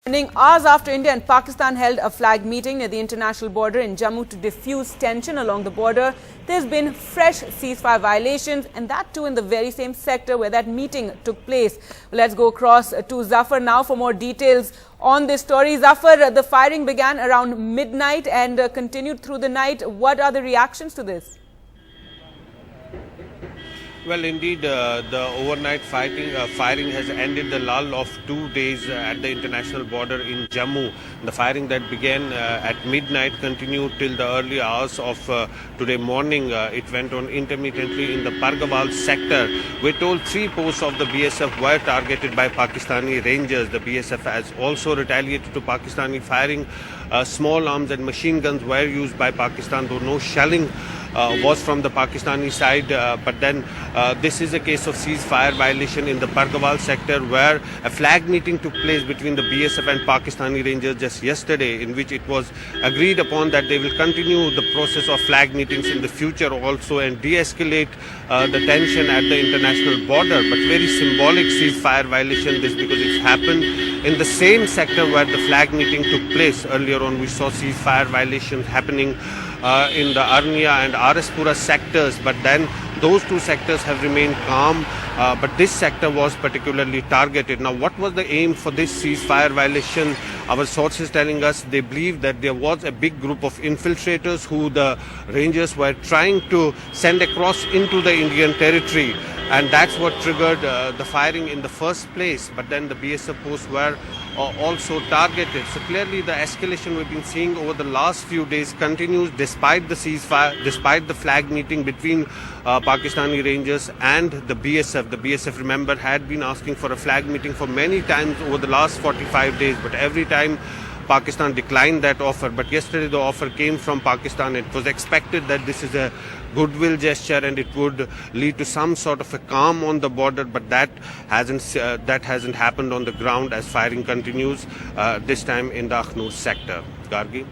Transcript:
Hours after India and Pakistan held a flag meeting near the international border in Jammu to diffuse tension along the border, there's been fresh ceasefire violations, and that too in the very same sector where that meeting took place. Let's go across to Zafar now for more details on this story. Zafar, the firing began around midnight and continued through the night. What are the reactions to this? Well, indeed, the overnight firing has ended the lull of 2 days at the international border in Jammu. The firing that began at midnight continued till the early hours of today morning. It went on intermittently in the Pargawal sector. We're told 3 posts of the BSF were targeted by Pakistani Rangers. The BSF has also retaliated to Pakistani firing. Small arms and machine guns were used by Pakistan, though no shelling was from the Pakistani side. But then this is a case of ceasefire violation in the Pargawal sector, where a flag meeting took place between the BSF and Pakistani Rangers just yesterday, in which it was agreed upon that they will continue the process of flag meetings in the future also and de-escalate the tension at the international border. But very symbolic ceasefire violation this, because it's happened in the same sector where the flag meeting took place. Earlier on we saw ceasefire violations happening in the Arnia and Araspura sectors, but then those 2 sectors have remained calm, but this sector was particularly targeted. Now, what was the aim for this ceasefire violation? Our sources telling us they believe that there was a big group of infiltrators who the Rangers were trying to send across into the Indian territory, and that's what triggered the firing in the first place. But then the BSF posts were also targeted. So clearly the escalation we've been seeing over the last few days continues despite the ceasefire, despite the flag meeting between Pakistani Rangers and the BSF. The BSF, remember, had been asking for a flag meeting for many times over the last 45 days, but every time Pakistan declined that offer. But yesterday the offer came from Pakistan. It was expected that this is a goodwill gesture and it would lead to some sort of a calm on the border, but that hasn't happened on the ground as firing continues, this time in the Akhnur sector. Gargi.